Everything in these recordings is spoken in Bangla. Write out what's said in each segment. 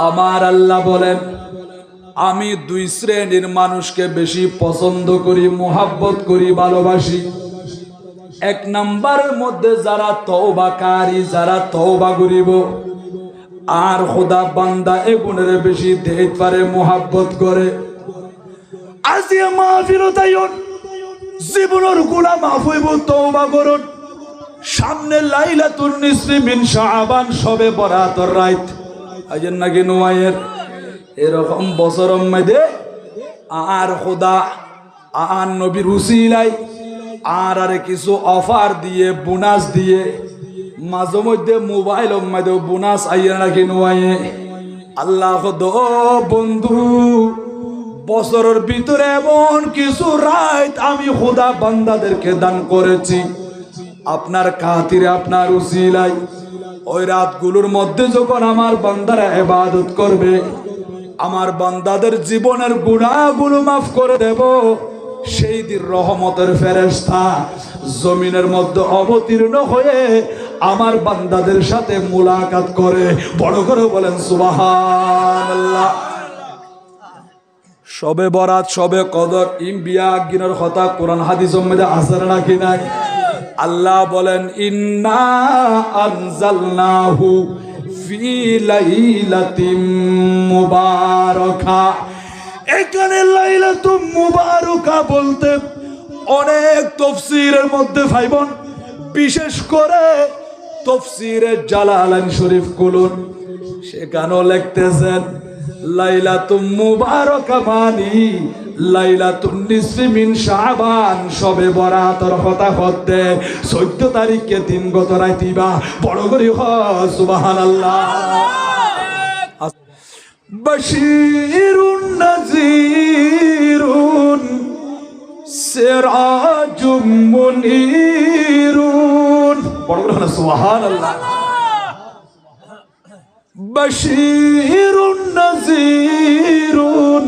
আমার আল্লাহ বলেন, আমি দুই শ্রেণীর মানুষকে বেশি পছন্দ করি, মুহাব্বত করি, ভালোবাসি। এক নাম্বারের মধ্যে যারা তওবাকারী, যারা তওবা করিব, আর খোদা বান্দা এগুনের বেশি দেখতে পারে, মুহাব্বত করে। আজিয়া মাহফিলত আইন, জীবনের গুনাহ মাফ হইব, তওবা করুন। সামনে লাইলাতুন নিসফি মিন শাবান, শবে বরাতের রাত, আইন নাকি নোয়ায়ের এরকম বছরের মধ্যে আর খোদা আর নবীর উসিলাই আর কিছু অফার দিয়ে, বোনাস দিয়ে, মাঝে মধ্যে মোবাইলের মধ্যে বোনাস আইয়া নাকি নোয়ায়ে। আল্লাহ বন্ধু, বছরের ভিতরে এমন কিছু রাত আমি খোদা বান্দাদেরকে দান করেছি আপনার খাতিরে, আপনার উসিলাই। ওই রাতগুলোর মধ্যে যখন আমার বান্দারা ইবাদত করবে, আমার বান্দাদের জীবনের গুনাহগুলো মাফ করে দেব। সেই দিন রহমতের ফেরেশতা জমিনের মধ্যে অবতীর্ণ হয়ে আমার বান্দাদের সাথে মুলাকাত করে। বড় করে বলেন সুবহানাল্লাহ। শবে বরাত, শবে কদর, ইম্বিয়া গিনার কথা কোরআন হাদিসের মধ্যে আছে নাকি নাই? আল্লাহ বলেন, ইন্না আনজালনাহু ফি লাইলাতিন মুবারাকা। এখানে লাইলাতুন মুবারাকা বলতে অনেক তাফসীরের মধ্যে ভাইবোন, বিশেষ করে তাফসীরে জালালাইন শরীফ খুলুন, সেখানেও লিখতেছেন লাইলাতুন মুবারাকা মানি লাইলাতুন নিসফি মিন শাবান, শবে বরাতের কথা হতে 14 তারিখে 3 গত রাইতিবা। বড় করে সুবহানাল্লাহ। বাশীরুন নাযীরুন সিরাজুম মুনীরুন। বড় করে সুবহানাল্লাহ। বাশীরুন নাযীরুন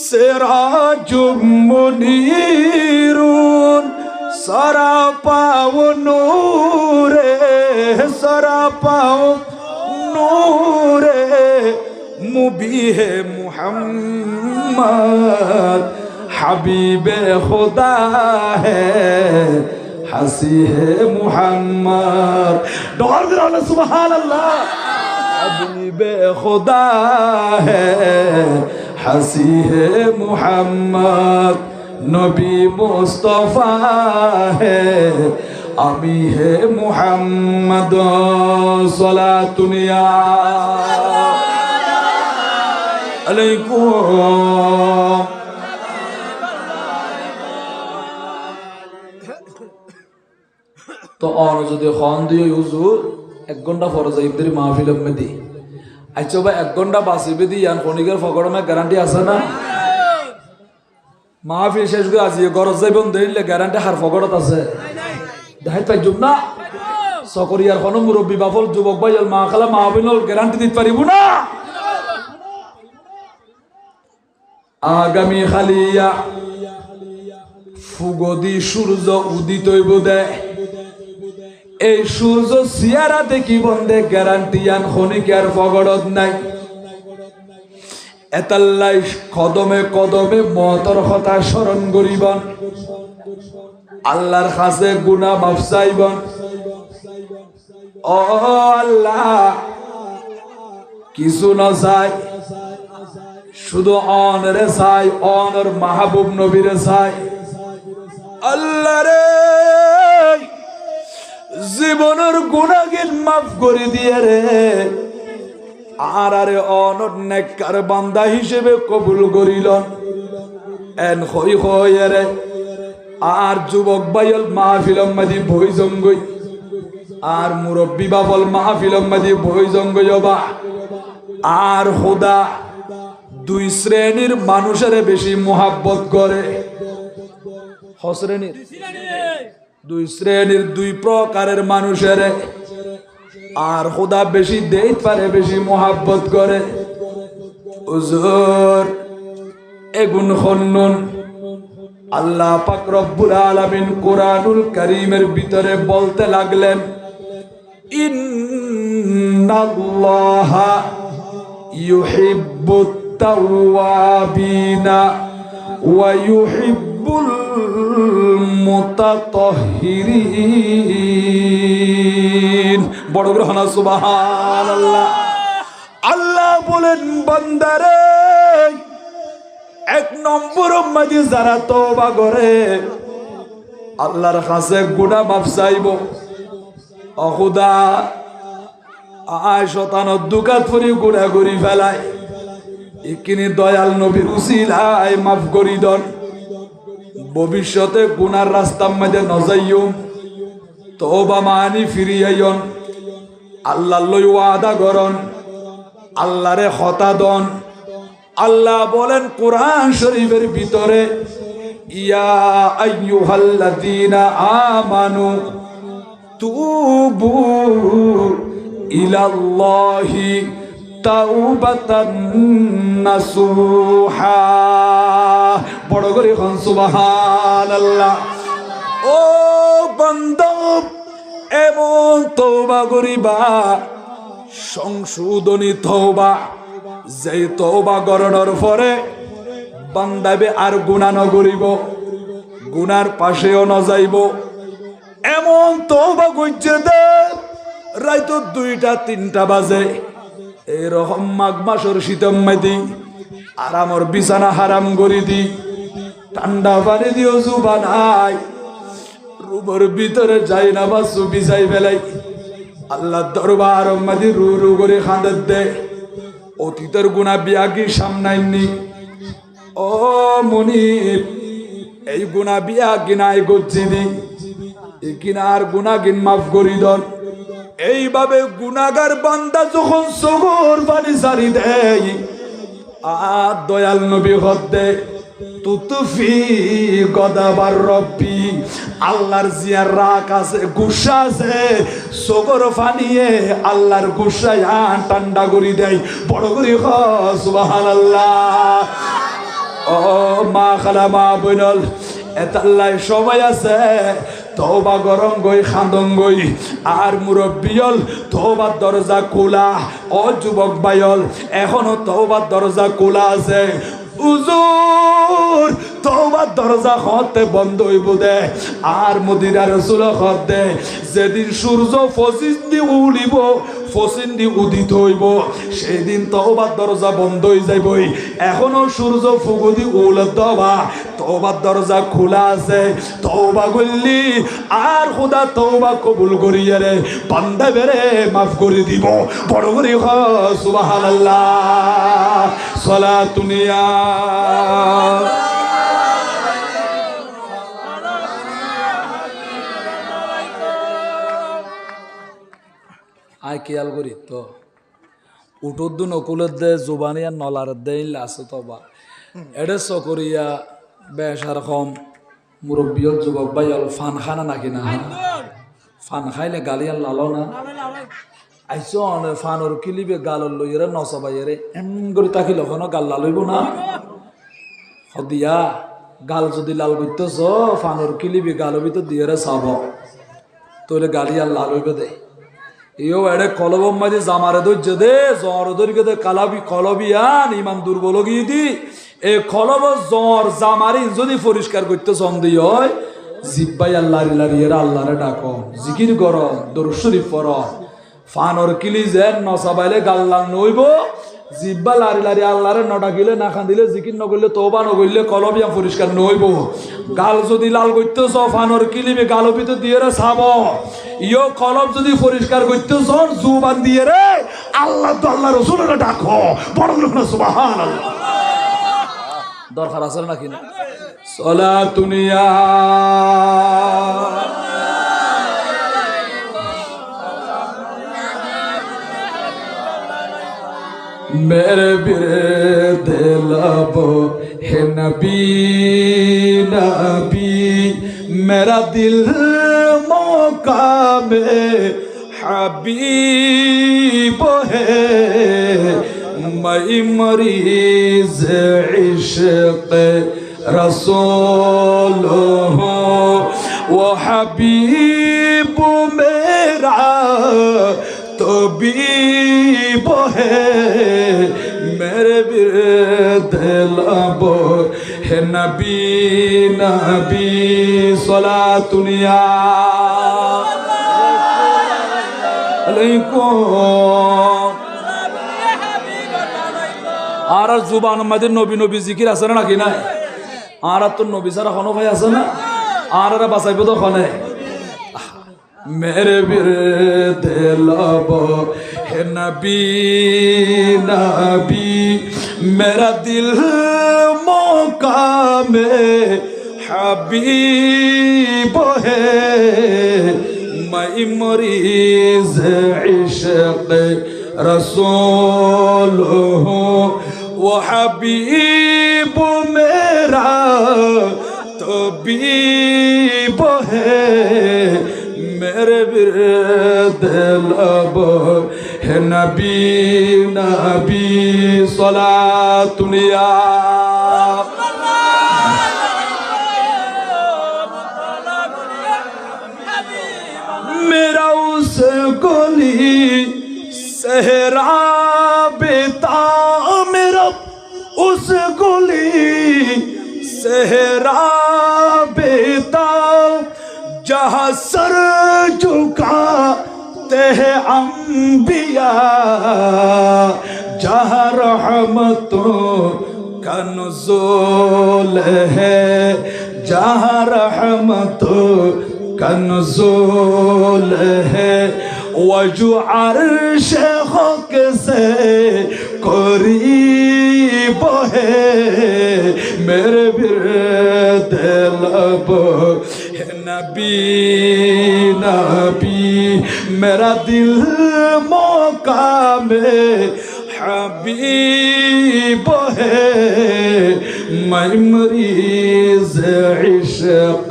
সিরাজুম মুনীরুন, সরাপাও নূরে, সরাপাও নূরে মুবিহে মুহাম্মদ, হাবিবে খুদা হে হাসি হে মুহাম্মদ। ডর করে সুবহানাল্লাহ। হাবিবে খুদা হে হাসি হে মুহাম্মদ, নবী মুস্তফা হে আমি হে মুহাম্মদ। সালাতুন ইয়া আলাইকুম। তো আর যদি খন দিয়ে হুজুর 1 ঘন্টা ফরজ ইফতারি মাহফিল মেদি, আচ্ছা ভাই 1 ঘন্টা বাঁচিবে দি ইয়ান খনিকের ফকড়মে গ্যারান্টি আছে না? মাহফিল শেষ করে আজি গরজ যাইবন দিলে গ্যারান্টি হার ফকড়ত আছে? দেখাই পাই জুম না সকরিয়ার কোনো মুরব্বী বাফল যুবক ভাই মা খালা মাহফিল গ্যারান্টি দিতে পারিব না। আগামী খালিয়া ফুগদি সূর্য উদিত হইব দে, এই সূর্য সিয়ারা দেখি বন্ধে গ্যারান্টি আন খনিকের ফগড়ত নাই। এতাল্লাই কদমে কদমে মতর কথা স্মরণ করিবন, আল্লাহর কাছে গুনাহ মাফ চাইবন। ও আল্লাহ, কিছু না চাই, শুধু অনরে চাই, অনর মাহবুব নবীরে চাই। আল্লাহ রে, জীবনের গুনাহগিন মাফ করে দিয়ে রে, আর আরে অনর নেককার বান্দা হিসেবে কবুল করিলন। এন হই হই রে, আর যুবক ভাইল মাহফিলম মাদি বই জঙ্গই, আর মুরব্বী বাবল মাহফিলম মাদি বই জঙ্গই বা। আর খোদা দুই শ্রেণীর মানুষের বেশি মুহাব্বত করে। শ্রেণীর দুই শ্রেণীর, দুই প্রকারের মানুষের আর খোদা বেশি দেই পারে, বেশি মুহাব্বত করে। হুজুর এগুন খন্নুন আল্লাহ পাক রব্বুল আলামিন কোরআনুল কারীমের ভিতরে বলতে লাগলেন, ইন্নাল্লাহা ইউহিব্বুত তাওয়াবিনা ওয়া ইউহিব্বুল মুতাতাহহিরিন। বড় গ্রহণ সুবহানাল্লাহ। আল্লাহ বলেন বান্দারে, এক নম্বর উম্মতি যারা তওবা করে আল্লাহর কাছে গুনাহ মাফ চাইব। ও খোদা, আয় শতানত দুকাত ফুরি গুনাহ করি ফেলায়, এখানে দয়াল নবীর উসিলায় মাফ করি দন। ভবিষ্যতে গুনার রাস্তার মধ্যে নজাইয়ুম, তওবা মানি ফিরিয়াইন, আল্লাহ লই ওয়াদা করন, আল্লাহরে হতা দন। আল্লাহ বলেন কোরআন শরীফের ভিতরে, ইয়া আইয়ুহাল্লাযীনা আমানু তুবু ইলাল্লাহি তাওবাতান নাসুহা। বড় করে কোন সুবহানাল্লাহ। ও বান্দা, এমন তওবা করিবা, সংশোধনী তওবা, যেই তওবা করার পরে বান্দাবে আর গুনাহ ন করিব, গুনার পাশেও ন যাইব। এমন তওবা কইছে দে রাইতো 2টা-3টা বাজে, এরকম মাঘ মাসের শীতম মাইতি আরামর বিছানা হারাম করি দি, ঠান্ডা পানি দিও জুবা নাই, রুমের ভিতরে যাই না বাসু বিছাই ফেলাই, আল্লাহ দরবার মাদি রু রু করে খাঁদে দে। অতীতের গুণা বিয়াগি সামনাইনি। ও মনিব, এই গুণা বিয়া গিনাই করছি দি, এই কিনার গুণা গিন মাফ করি দন। এইভাবে গুনাগার বান্দা যখন চোখের পানি সারি দেয়, আর দয়াল নবী হদ্দে তুতুফি গদাবার রব্বি, আল্লাহর জিয়ার রাগ আছে, গুসা আছে, চোখের পানিয়ে আল্লাহর গুসায় ঠান্ডা করি দেয়। বড় করি সুবহানাল্লাহ। ও মা খালা মা বইনল, এতাল্লাই সবাই আছে তওবা গরম গই খান্দন গই, আর মুরব্বিয়ল তওবার দরজা খোলা। ও যুবক ভাইয়ল, এখনো তওবার দরজা খোলা আছে। হুজুর, তওবার দরজা হতে বন্ধ হইব দে। আর মদিনা রাসূল হতে যেদিন সূর্য পশ্চিম দি উড়িব, পশ্চিম দি উদিত হইব, সেদিন তওবার দরজা বন্ধ হয়ে যাইবই। এখনো সূর্য ফুগু দি উলতবা, তওবার দরজা খোলা আছে। তওবা করলি আর খোদা তওবা কবুল করিয়া রে বান্দা বেরে মাফ করে দিব। বড় করে সুবহানাল্লাহ। সালাতুনিয়া আয় খেয়াল করি তো উঠোর দু নকুলের দে জুবানিয়া নলার দে আছে তবা এডে চকরিয়া বেসার কম মুরব্বীয় যুবক ভাই ফান খানা নাকি না, ফান খাইলে গালিয়াল লালো না। আইস ফানোর কিলিবে গালর লইরে নচবাইরে এম করে তাকিল ওখানে গাল লালইব না। সদিয়া গাল যদি লাল করতেছ, ফানোর কিলিবে গালের ভিতর দিয়ে চাব, তোলে গালিয়াল লাল হইবে দে। ইও এড়ে কলবম মাঝে জামারে ধৈর্য দে, জ্বর ধরিকে দে কালাবি কলবিয়ান ইমান দুর্বল গিয়ে দি। এ কলব জ্বর জামারি যদি পরিষ্কার করতে সন্দেহ হয়, জিব্বাই আল্লাহ লারিয়ে আল্লাহরে ডাকো, জিকির কর, দরুদ শরীফ পড়। ফানোর কিলি যে নসাবাইলে গাল্লাল নইব, জিব্বা লারি লারি আল্লাহরে নডাকিলে না খান্দিলে জিকির নগরলে তওবা নগরলে কলবিয়া পরিষ্কার নইব। গাল যদি লাল করতেছ, ফানোর কিলিবে গালো ভিতর দিয়ে রে ছাব। ইয়ো কলব যদি পরিষ্কার করতেছ, জুবান দিয়ে রে আল্লাহ তো আল্লাহ রসুলের ডাকো। বড় সুবহানাল্লাহ। দরকার আছে নাকি না? সালাতুনিয়া मेरे बिरद लबो है नबी नबी, मेरा दिल मौका में हबीब है, मैं मरीज इश्क रसूल हूँ, वो हबीब मेरा तबीब है, दिलब है नबी नबी सलातुनिया আর জুবান মধ্যে নবী নবী জিকির আছে নাকি নাই? আর তো নবী ছাড়া কোনো ভাই আছে না? আর বাঁচাইব তো খনে मेरे बिरद लब है नबी नबी मेरा दिल मौका में हबीब है मैं मरीज इश्क रसूल हूँ वो हबीब मेरा तबीब है मेरे बिरद लब है नबी नबी सलातुनिया मेरा उस गली सहरा बेता मेरा उस गली सहरा बेता जहाँ सर झुकाते हैं अंबिया जहाँ रहमतों का नुज़ूल है जहाँ रहमतों का नुज़ूल है वो जो अर्श हक़ से करीब है मेरे बिरद लब नबी नबी मेरा दिल मौका में हबीब है मैं मरीज इश्क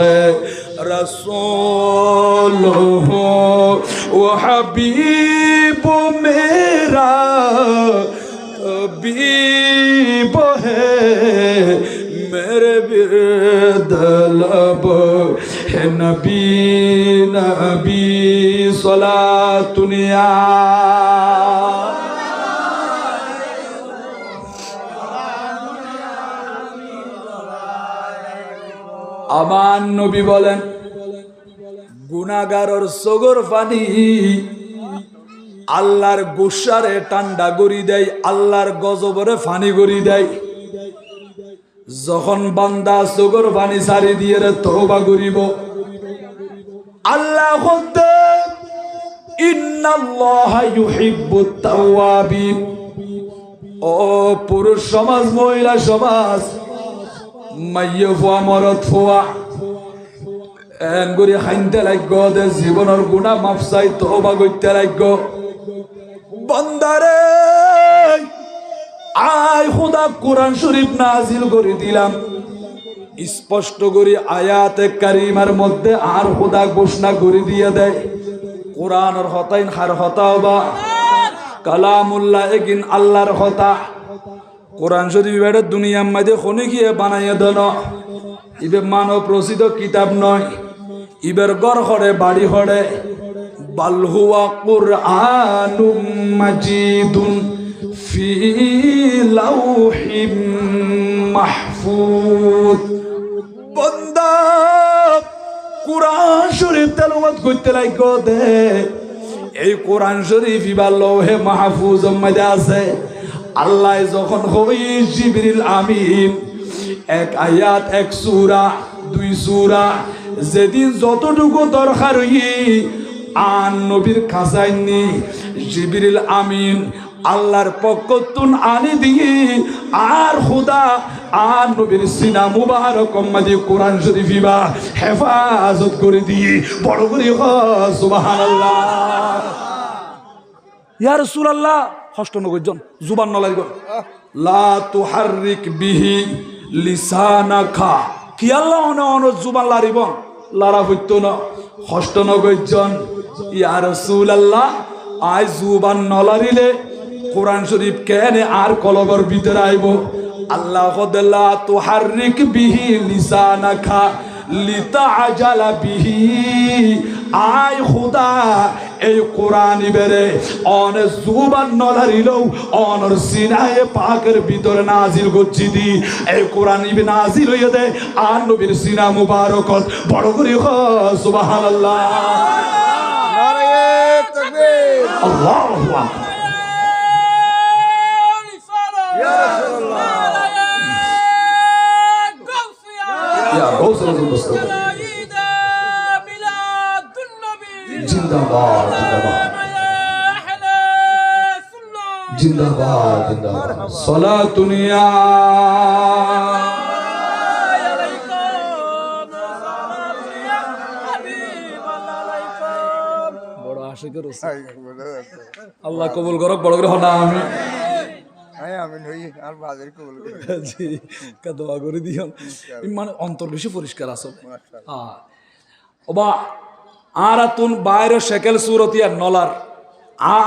रसूल हूँ वो हबीब मेरा तबीब है मेरे बिरद लब है नबी नबी सलातुनिया আমার নবী বলেন গুনাহগারের সগর পানি আল্লাহর গুসারে ঠান্ডা করি দেয় আল্লাহর গজবরে ফানি করি দেয় যখন বান্দা সগর পানি ছাড়ি দিয়ে তওবা করিব আল্লাহ বলতে ইন্নাল্লাহা ইউহিব্বুত তাওয়াবিন ও পুরুষ সমাজ মহিলা সমাজ মাইয়ে ফুয়া মরদ ফুয়া এনগুরি খাইতে লাগব দে জীবনের গুনাহ মাফ চাই তওবা করতে লাগব বান্দারে আয় খোদা কোরআন শরীফ নাজিল করে দিলাম স্পষ্ট করে আয়াতে কারিমার মধ্যে আর খোদা ঘোষণা করে দিয়ে দেয় কোরআনের হতাইন হার হতাওবা কালামুল্লাহ একিন আল্লাহর হতা কোরআন শরীফ এটা দুনিয়ার মধ্যে খনি গিয়ে বানাইয়া দেন ইবে মানব রচিত কিতাব নয় ইবের গড় হরে বাড়ি হরে বাল হুয়া কুরআনুম মাজিদুন ফি লাউহিম মাহফুজ বান্দা কোরআন শরীফ তেলাওয়াত করতে লাগো দে এই কোরআন শরীফ ইবা লৌহে মাহফুজের মধ্যে আছে আল্লাহ যখন হই জিবরিল আমিন এক আয়াত এক সূরা দুই সূরা যেদিন যতটুকু দরকার হই আন নবীর খাজাইনি জিবরিল আমিন আল্লাহর পক্ষতুন আনি দিয়ে আর খোদা আর নবীর সিনা মুবারক মধ্যে কোরআন শরীফ ইবা হেফাজত করে দিয়ে বড় করে সুবহানাল্লাহ ইয়া রাসূলুল্লাহ কষ্ট নগজন জুবান নলাই গল লা তুহাররিক বিহি লিসানাকা কি আল্লাহ অন জুবান লারিব লারা হইতো না কষ্ট নগজন ইয়া রাসূলুল্লাহ আই জুবান নলারিলে কোরআন শরীফ কেনে আর কলবর ভিতরে আইব আল্লাহ লা তুহাররিক বিহি লিসানাকা লিতাআজালা বিহি আয় খুদা এই কোরআন বেরে অনে জুবান নলারিলো অনর সিনায়ে পাকের ভিতরে নাজিল করছি দি এই কোরআন ইবে নাজিল হইয়া দে আর নবীর সিনা মুবারক বড় করে সুবহানাল্লাহ নারে তাকবীর আল্লাহু আকবার ইয়া রাসূলুল্লাহ ইয়া গৌসুল মুস্তাফা জিন্দাবাদ জিন্দাবাদ জিন্দাবাদ জিন্দাবাদ সালাতুনিয়া বড় আশিকের রাসূল আল্লাহ কবুল করক বড় করে হনা আমি আমিন হই আর বাজার কবুল জি কা দোয়া করে দিও মানে অন্তর বেশি পরিষ্কার আছে মাশাআল্লাহ ওবা আরাতুন বাইরে শেকেল সুরতিয়া নলার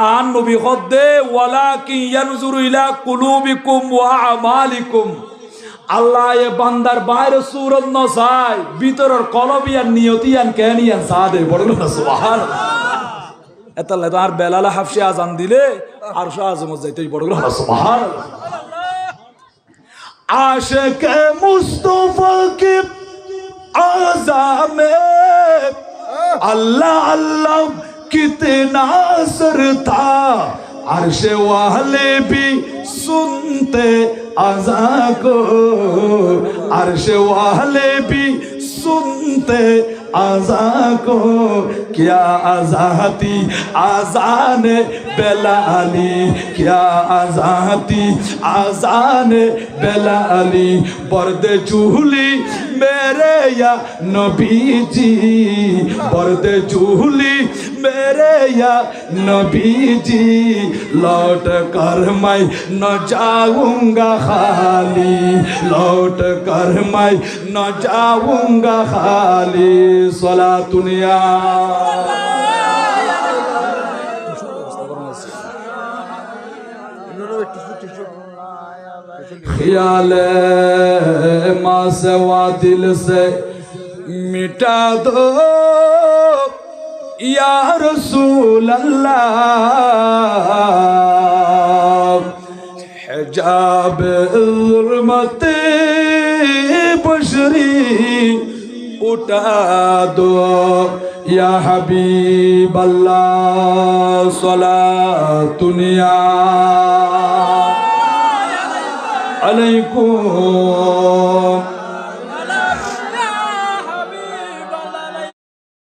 আন নবী খদ্দে ওয়ালাকিন ইয়ানজুরু ইলা কুলুবিকুম ওয়া আমালিকুম আল্লাহ এ বান্দার বাইরে সুরত ন চাই ভিতরের কলবিয়ান নিয়তিয়ান কেনিয়ান সাদে বড় না সুবহানাল্লাহ এতালে তো আর বেলাল হাফসি আজান দিলে আর শাহজম যাইতেই বড় না সুবহানাল্লাহ আশিক মুস্তাফা কে আযামে अल्लाह अल्लाह कितना असर था अर्श वाले भी सुनते अज़ा को अर्श वाले भी सुनते अज़ा को क्या अज़ाती अज़ान बेलाली क्या अज़ाती अज़ान बेलाली बर्दे चूली मेरे या नबी जी बर्दे चूली मेरे या नबी जी लौट कर मैं न जाऊंगा खाली लौट कर मैं न जाऊंगा खाली सलातुनिया ख्याल माँ से वा दिल से मिटा दो या रसूल अल्लाह हिजाब ज़ुल्मत बशरी उठा दो या हबीब अल्लाह सलातुनिया अलैकुम